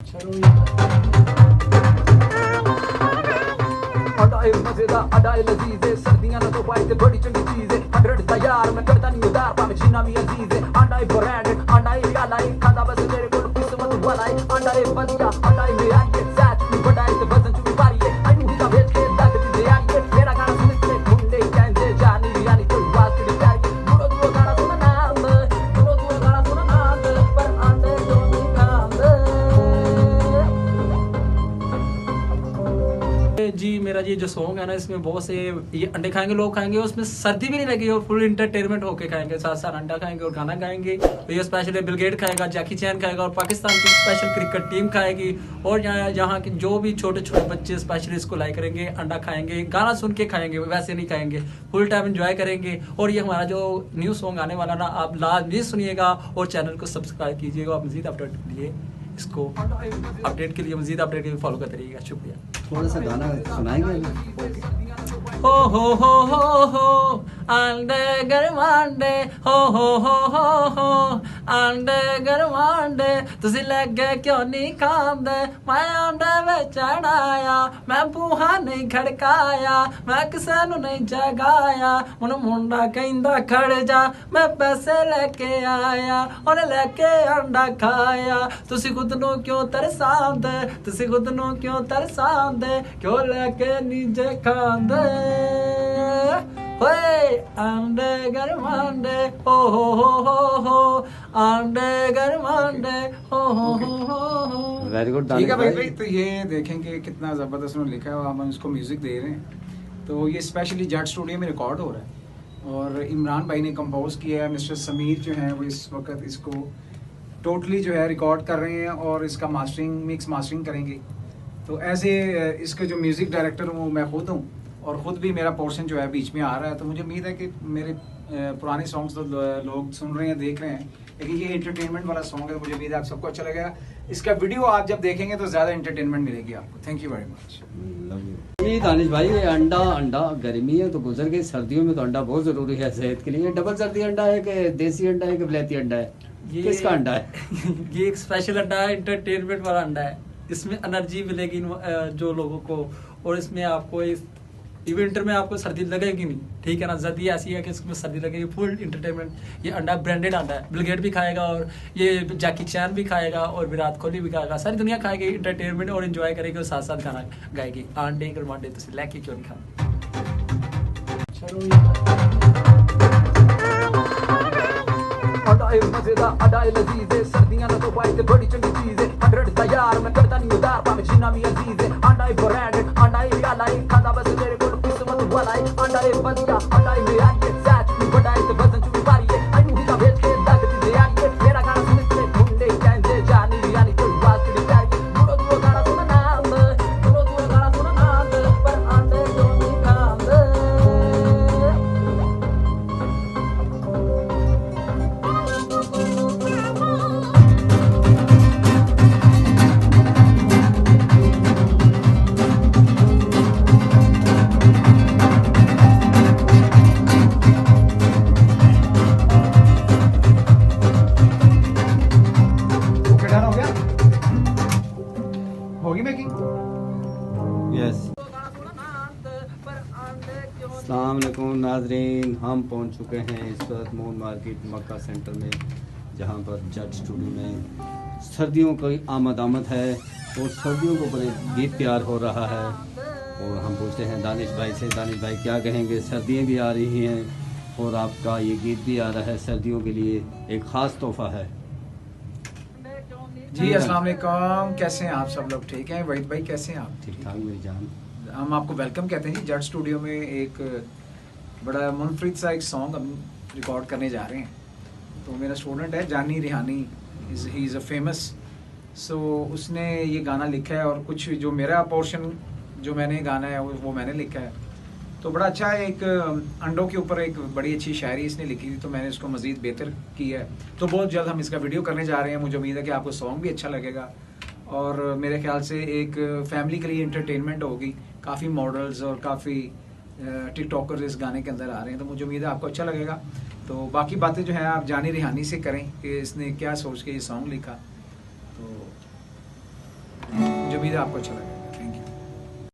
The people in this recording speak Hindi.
अडाए मजेदार अडाए लजीज़े सर्दियां ना तो पाए ते बड़ी चंगी चीज़ है अडरट तैयार मैं करता नहीं उदार पावे जीना भी अजीज है अडाए ब्रांडेड अडाए रियलाइज खाता बस मेरे को किस्मत वाला है अडाए बंदिया अडाए मेरा ये सच में बढ़ाए ते वजन चुकी पारी है आई मुझे का भेज के दाग दी दे आई मेरा गाना सुन के मुंडे कहंदे जानी यानी तो बात की प्यारी दूरो दूरो गाना सुन नाम दूरो दूरो गाना सुन नाम पर आंदे जो नहीं काम जी। मेरा ये जो सॉन्ग है ना, इसमें बहुत से ये अंडे खाएंगे लोग खाएंगे, उसमें सर्दी भी नहीं लगी और फुल इंटरटेनमेंट होके खाएंगे, साथ साथ अंडा खाएंगे और गाना गाएंगे। तो ये स्पेशली बिल गेट खाएगा, जैकी चैन खाएगा और पाकिस्तान की स्पेशल क्रिकेट टीम खाएगी और यहाँ के जो भी छोटे छोटे बच्चे स्पेशली इसको लाइक करेंगे, अंडा खाएंगे, गाना सुन के खाएंगे, वैसे नहीं खाएंगे, फुल टाइम इंजॉय करेंगे। और ये हमारा जो न्यू सॉन्ग आने वाला ना, आप लाजमी सुनिएगा और चैनल को सब्सक्राइब कीजिएगा। आप मजीद अपडेट के लिए इसको अपडेट के लिए मजीद अपडेट के लिए फॉलो करते रहिएगा। शुक्रिया। थोड़ा सा गाना सुनाएंगे? हो अंडे गरमांडे हो अंडे गरमांडे तुसी लगे क्यों नहीं खांदे मैं अंडे विच अड़ाया मैं बूहा नहीं खड़काया मैं किसे नू नहीं जगाया हुण मुंडा कहंदा खड़ जा मैं पैसे लेके आया और लेके अंडा खाया तुसी खुद नू क्यों तरसांदे तुसी खुद नू क्यों तरसांदे क्यों लेके नीचे खांदे ओए अंडे गरमांडे हो अंडे गरमांडे हो वेरी गुड। ठीक है भाई। तो ये देखेंगे कितना ज़बरदस्त उन्होंने लिखा है, हम इसको म्यूज़िक दे रहे हैं। तो ये स्पेशली जट स्टूडियो में रिकॉर्ड हो रहा है और इमरान भाई ने कंपोज किया है। मिस्टर समीर जो है वो इस वक्त इसको टोटली जो है रिकॉर्ड कर रहे हैं और इसका मास्टरिंग मिक्स मास्टरिंग करेंगे। तो एज ए इसके जो म्यूज़िक डायरेक्टर हूँ मैं खुद हूँ और ख़ुद भी मेरा पोर्शन जो है बीच में आ रहा है। तो मुझे उम्मीद है कि मेरे पुराने सॉन्ग्स तो लोग सुन रहे हैं, देख रहे हैं, लेकिन ये एंटरटेनमेंट वाला सॉन्ग है तो मुझे उम्मीद है आप सबको अच्छा लगेगा। इसका वीडियो आप जब देखेंगे तो ज़्यादा एंटरटेनमेंट मिलेगी आपको। Thank you very much. ये दानिश भाई, ये अंडा गर्मी है तो गुजर गई, सर्दियों में तो अंडा बहुत ज़रूरी है सेहत के लिए। डबल सर्दी अंडा है कि देसी अंडा है कि विलायती अंडा है? ये किसका अंडा है? ये एक स्पेशल अंडा है, एंटरटेनमेंट वाला अंडा है। इसमें एनर्जी मिलेगी जो लोगों को, और इसमें आपको इस विंटर में आपको सर्दी लगेगी नहीं, ठीक है ना। सर्दी ऐसी है कि इसमें सर्दी लगेगी, फुल इंटरटेनमेंट। ये अंडा ब्रांडेड अंडा है, बिल गेट भी खाएगा और ये जैकी चैन भी खाएगा और विराट कोहली भी खाएगा, सारी दुनिया खाएगी, इंटरटेनमेंट और एंजॉय करेगी और साथ साथ गाना गाएगी। अंडे गरमांडे तुसी लेके क्यों नहीं खाते? अडाए मजेदार अडाए लजीज़े सर्दियां ना तो पाए ते बड़ी चंगी चीज़ है अडरट तैयार मैं करता नहीं उदार पावे जीना भी अजीज है अडाए ब्रांडेड अडाए रियलाइज खाता बस मेरे को किस्मत वाला है अडाए बंदिया अडाए मेरा ये सच में बढ़ाए ते वजन चुकी पारी है आई मुझे का भेज के दाग दी दे आई मेरा गाना सुन के मुंडे कहंदे जानी यानी तो बात की प्यारी दूरो दूरो गाना सुन नाम दूरो दूरो गाना सुन नाम पर आंदे जो नहीं खांदे होगी मेकिंग? यस। अस्सलाम वालेकुम नाजरीन, हम पहुंच चुके हैं इस वक्त मून मार्केट मक्का सेंटर में, जहां पर जट स्टूडियो में सर्दियों की आमद है और सर्दियों को बड़े गीत तैयार हो रहा है। और हम पूछते हैं दानिश भाई से, दानिश भाई क्या कहेंगे? सर्दियाँ भी आ रही हैं और आपका ये गीत भी आ रहा है, सर्दियों के लिए एक ख़ास तोहफ़ा है। जी अस्सलाम वालेकुम, कैसे हैं आप सब लोग? ठीक हैं वहीद भाई, कैसे हैं आप? ठीक ठाक मेरी जान। हम आपको वेलकम कहते हैं जी। जट स्टूडियो में एक बड़ा मुनफरिद सा एक सॉन्ग हम रिकॉर्ड करने जा रहे हैं। तो मेरा स्टूडेंट है जानी रिहानी, ही इज़ अ फेमस, सो उसने ये गाना लिखा है और कुछ जो मेरा पोर्शन जो मैंने गाना है वो मैंने लिखा है। तो बड़ा अच्छा है, एक अंडों के ऊपर एक बड़ी अच्छी शायरी इसने लिखी थी, तो मैंने उसको मज़ीद बेहतर किया है। तो बहुत जल्द हम इसका वीडियो करने जा रहे हैं। मुझे उम्मीद है कि आपको सॉन्ग भी अच्छा लगेगा और मेरे ख्याल से एक फैमिली के लिए एंटरटेनमेंट होगी। काफ़ी मॉडल्स और काफ़ी टिकटॉकर्स इस गाने के अंदर आ रहे हैं, तो मुझे उम्मीद है आपको अच्छा लगेगा। तो बाकी बातें जो है आप जानी रिहानी से करें कि इसने क्या सोच के ये सॉन्ग लिखा। तो उम्मीद है आपको अच्छा लगा।